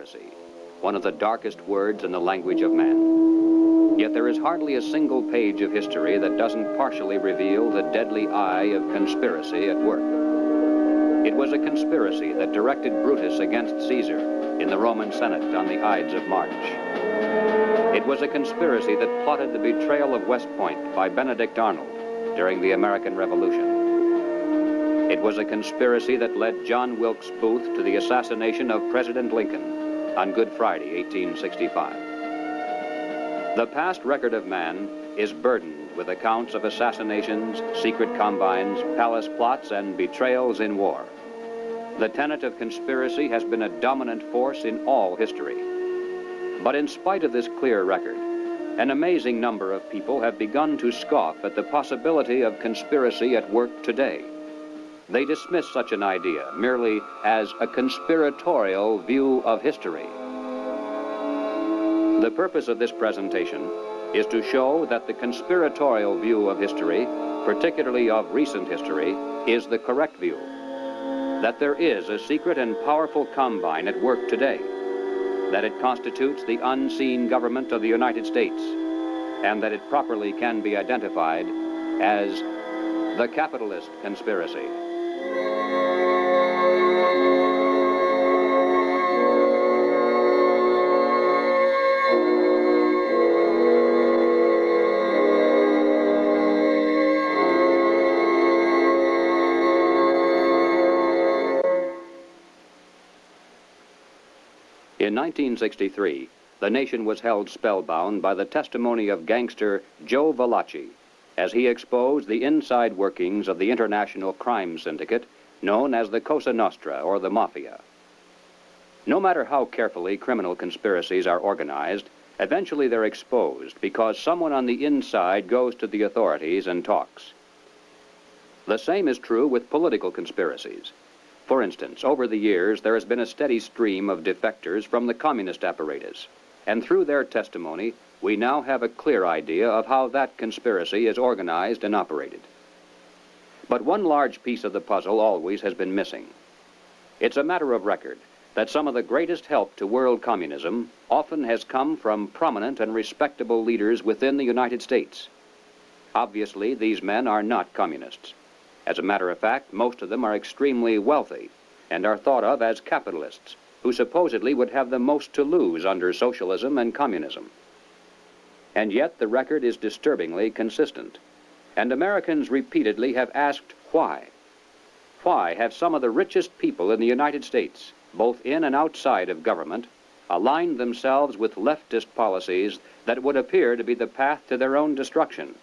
conspiracy, one of the darkest words in the language of man. Yet there is hardly a single page of history that doesn't partially reveal the deadly eye of conspiracy at work. It was a conspiracy that directed Brutus against Caesar in the Roman Senate on the Ides of March. It was a conspiracy that plotted the betrayal of West Point by Benedict Arnold during the American Revolution. It was a conspiracy that led John Wilkes Booth to the assassination of President Lincoln on Good Friday, 1865. The past record of man is burdened with accounts of assassinations, secret combines, palace plots, and betrayals in war. The tenet of conspiracy has been a dominant force in all history. But in spite of this clear record, an amazing number of people have begun to scoff at the possibility of conspiracy at work today. They dismiss such an idea merely as a conspiratorial view of history. The purpose of this presentation is to show that the conspiratorial view of history, particularly of recent history, is the correct view. That there is a secret and powerful combine at work today, that it constitutes the unseen government of the United States, and that it properly can be identified as the capitalist conspiracy. In 1963, the nation was held spellbound by the testimony of gangster Joe Valachi as he exposed the inside workings of the international crime syndicate known as the Cosa Nostra, or the Mafia. No matter how carefully criminal conspiracies are organized, eventually they're exposed because someone on the inside goes to the authorities and talks. The same is true with political conspiracies. For instance, over the years, there has been a steady stream of defectors from the communist apparatus, and through their testimony, we now have a clear idea of how that conspiracy is organized and operated. But one large piece of the puzzle always has been missing. It's a matter of record that some of the greatest help to world communism often has come from prominent and respectable leaders within the United States. Obviously, these men are not communists. As a matter of fact, most of them are extremely wealthy and are thought of as capitalists who supposedly would have the most to lose under socialism and communism. And yet the record is disturbingly consistent, and Americans repeatedly have asked why. Why have some of the richest people in the United States, both in and outside of government, aligned themselves with leftist policies that would appear to be the path to their own destruction?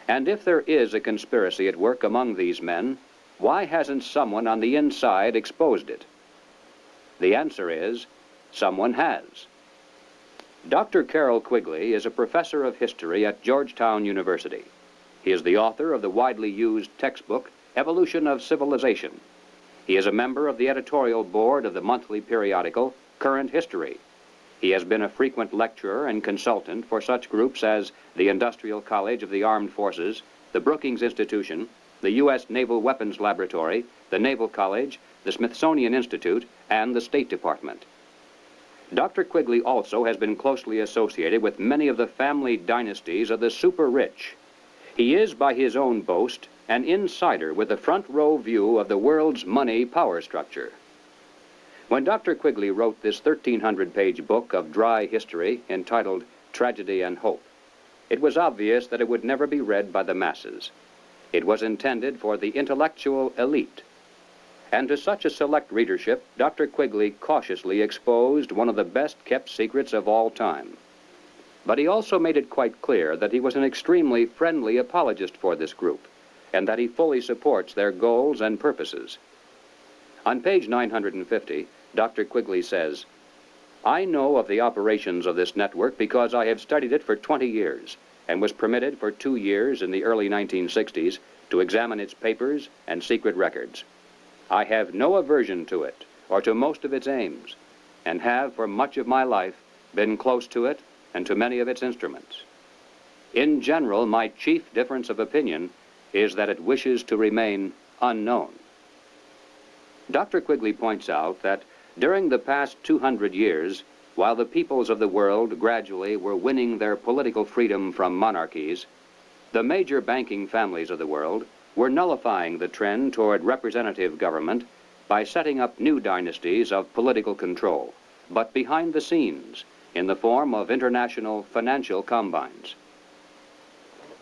And if there is a conspiracy at work among these men, why hasn't someone on the inside exposed it? The answer is, someone has. Dr. Carroll Quigley is a professor of history at Georgetown University. He is the author of the widely used textbook, Evolution of Civilization. He is a member of the editorial board of the monthly periodical, Current History. He has been a frequent lecturer and consultant for such groups as the Industrial College of the Armed Forces, the Brookings Institution, the U.S. Naval Weapons Laboratory, the Naval College, the Smithsonian Institute, and the State Department. Dr. Quigley also has been closely associated with many of the family dynasties of the super-rich. He is, by his own boast, an insider with a front-row view of the world's money power structure. When Dr. Quigley wrote this 1,300-page book of dry history entitled Tragedy and Hope, it was obvious that it would never be read by the masses. It was intended for the intellectual elite. And to such a select readership, Dr. Quigley cautiously exposed one of the best-kept secrets of all time. But he also made it quite clear that he was an extremely friendly apologist for this group, and that he fully supports their goals and purposes. On page 950, Dr. Quigley says, "I know of the operations of this network because I have studied it for 20 years and was permitted for 2 years in the early 1960s to examine its papers and secret records. I have no aversion to it or to most of its aims, and have for much of my life been close to it and to many of its instruments. In general, my chief difference of opinion is that it wishes to remain unknown." Dr. Quigley points out that During the past 200 years, while the peoples of the world gradually were winning their political freedom from monarchies, the major banking families of the world were nullifying the trend toward representative government by setting up new dynasties of political control, but behind the scenes, in the form of international financial combines.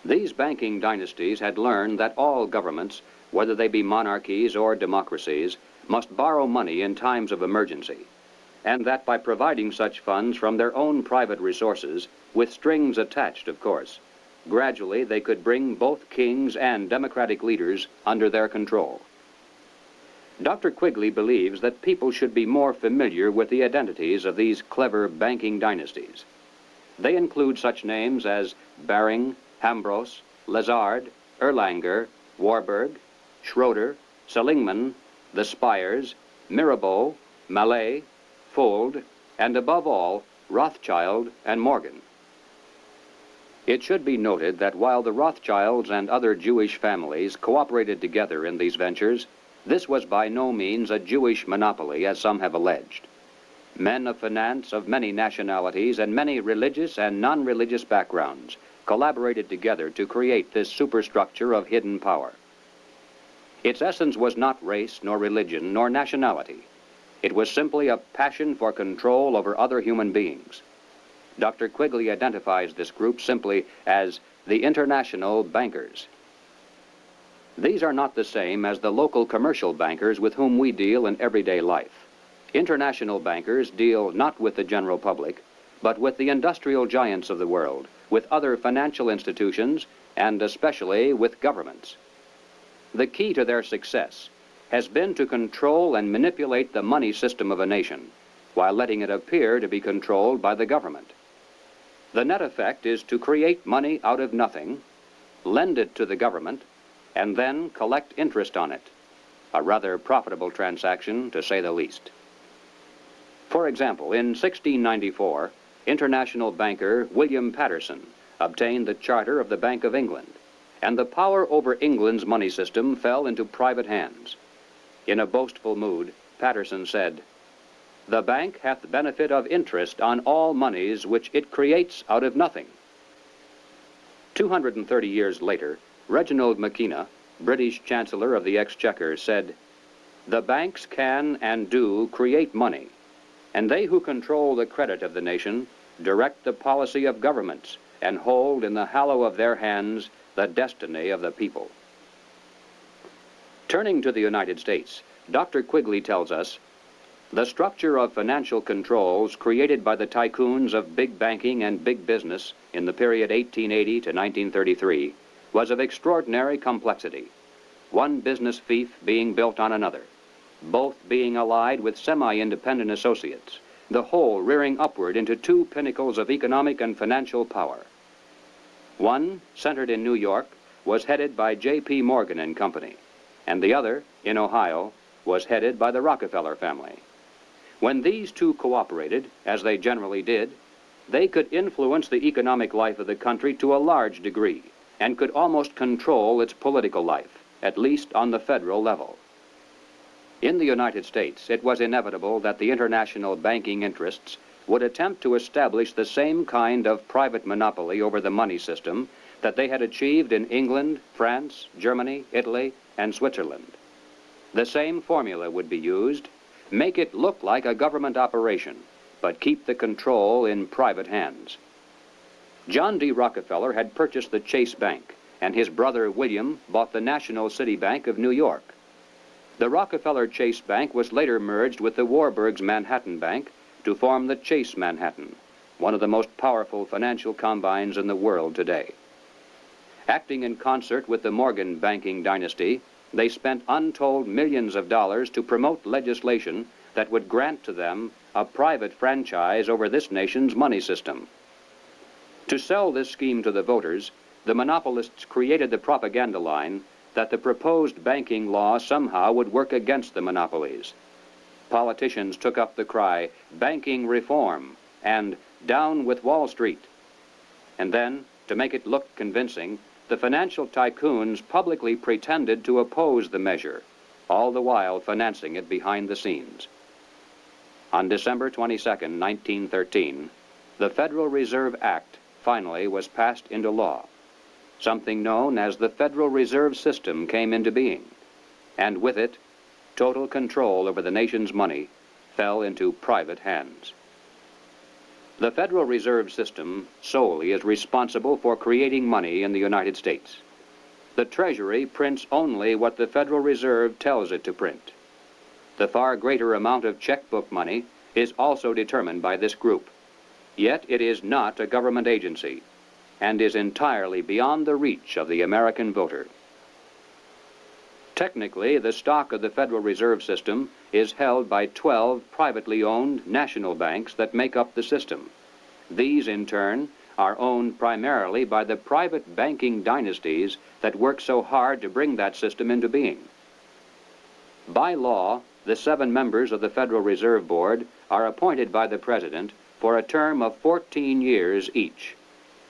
These banking dynasties had learned that all governments, whether they be monarchies or democracies, must borrow money in times of emergency, and that by providing such funds from their own private resources, with strings attached, of course, gradually they could bring both kings and democratic leaders under their control. Dr. Quigley believes that people should be more familiar with the identities of these clever banking dynasties. They include such names as Baring, Hambros, Lazard, Erlanger, Warburg, Schroeder, Seligman, the Spires, Mirabeau, Mallet, Fuld, and above all, Rothschild and Morgan. It should be noted that while the Rothschilds and other Jewish families cooperated together in these ventures, this was by no means a Jewish monopoly, as some have alleged. Men of finance of many nationalities and many religious and non-religious backgrounds collaborated together to create this superstructure of hidden power. Its essence was not race, nor religion, nor nationality. It was simply a passion for control over other human beings. Dr. Quigley identifies this group simply as the international bankers. These are not the same as the local commercial bankers with whom we deal in everyday life. International bankers deal not with the general public, but with the industrial giants of the world, with other financial institutions, and especially with governments. The key to their success has been to control and manipulate the money system of a nation, while letting it appear to be controlled by the government. The net effect is to create money out of nothing, lend it to the government, and then collect interest on it. A rather profitable transaction, to say the least. For example, in 1694, international banker William Patterson obtained the charter of the Bank of England, and the power over England's money system fell into private hands. In a boastful mood, Patterson said, "The bank hath benefit of interest on all monies which it creates out of nothing." 230 years later, Reginald Mackina, British Chancellor of the Exchequer, said, "The banks can and do create money, and they who control the credit of the nation direct the policy of governments and hold in the hollow of their hands the destiny of the people." Turning to the United States, Dr. Quigley tells us, "The structure of financial controls created by the tycoons of big banking and big business in the period 1880 to 1933 was of extraordinary complexity, one business fief being built on another, both being allied with semi-independent associates, the whole rearing upward into two pinnacles of economic and financial power. One, centered in New York, was headed by J.P. Morgan and Company, and the other, in Ohio, was headed by the Rockefeller family. When these two cooperated, as they generally did, they could influence the economic life of the country to a large degree, and could almost control its political life, at least on the federal level. In the United States, it was inevitable that the international banking interests would attempt to establish the same kind of private monopoly over the money system that they had achieved in England, France, Germany, Italy, and Switzerland. The same formula would be used: make it look like a government operation, but keep the control in private hands. John D. Rockefeller had purchased the Chase Bank, and his brother William bought the National City Bank of New York. The Rockefeller Chase Bank was later merged with the Warburg's Manhattan Bank to form the Chase Manhattan, one of the most powerful financial combines in the world today. Acting in concert with the Morgan banking dynasty, they spent untold millions of dollars to promote legislation that would grant to them a private franchise over this nation's money system. To sell this scheme to the voters, the monopolists created the propaganda line that the proposed banking law somehow would work against the monopolies. Politicians took up the cry, "Banking reform," and "Down with Wall Street." And then, to make it look convincing, the financial tycoons publicly pretended to oppose the measure, all the while financing it behind the scenes. On December 22, 1913, the Federal Reserve Act finally was passed into law. Something known as the Federal Reserve System came into being, and with it, total control over the nation's money fell into private hands. The Federal Reserve System solely is responsible for creating money in the United States. The Treasury prints only what the Federal Reserve tells it to print. The far greater amount of checkbook money is also determined by this group. Yet it is not a government agency and is entirely beyond the reach of the American voter. Technically, the stock of the Federal Reserve System is held by 12 privately owned national banks that make up the system. These, in turn, are owned primarily by the private banking dynasties that work so hard to bring that system into being. By law, the 7 members of the Federal Reserve Board are appointed by the President for a term of 14 years each.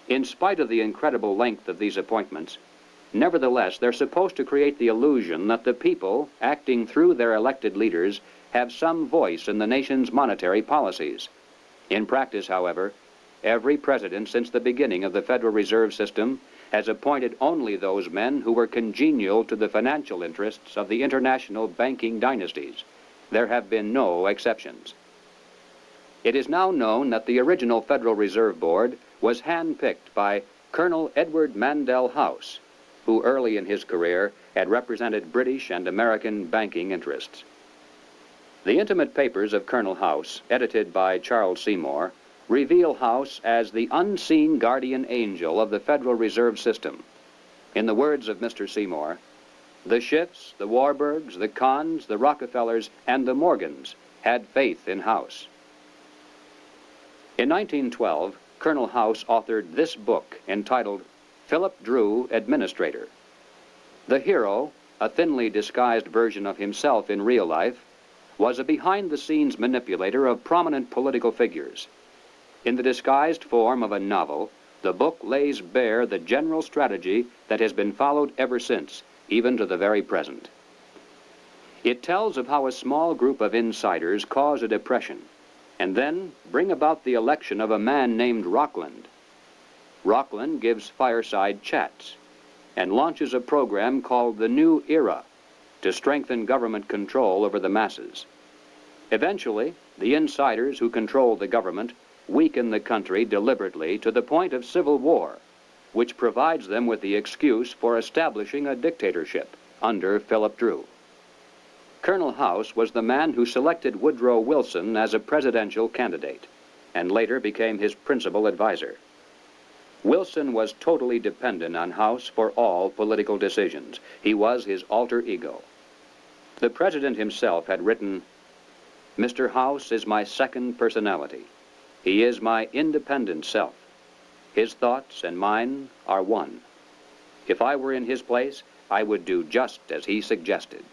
In spite of the incredible length of these appointments, nevertheless, they're supposed to create the illusion that the people, acting through their elected leaders, have some voice in the nation's monetary policies. In practice, however, every president since the beginning of the Federal Reserve System has appointed only those men who were congenial to the financial interests of the international banking dynasties. There have been no exceptions. It is now known that the original Federal Reserve Board was handpicked by Colonel Edward Mandell House, who early in his career had represented British and American banking interests. The intimate papers of Colonel House, edited by Charles Seymour, reveal House as the unseen guardian angel of the Federal Reserve System. In the words of Mr. Seymour, the Schiffs, the Warburgs, the Kahns, the Rockefellers, and the Morgans had faith in House. In 1912, Colonel House authored this book entitled Philip Drew, Administrator. The hero, a thinly disguised version of himself in real life, was a behind-the-scenes manipulator of prominent political figures. In the disguised form of a novel, the book lays bare the general strategy that has been followed ever since, even to the very present. It tells of how a small group of insiders cause a depression and then bring about the election of a man named Rockland. Rockland gives fireside chats and launches a program called the New Era to strengthen government control over the masses. Eventually, the insiders who control the government weaken the country deliberately to the point of civil war, which provides them with the excuse for establishing a dictatorship under Philip Drew. Colonel House was the man who selected Woodrow Wilson as a presidential candidate and later became his principal advisor. Wilson was totally dependent on House for all political decisions. He was his alter ego. The president himself had written, "Mr. House is my second personality. He is my independent self. His thoughts and mine are one. If I were in his place, I would do just as he suggested."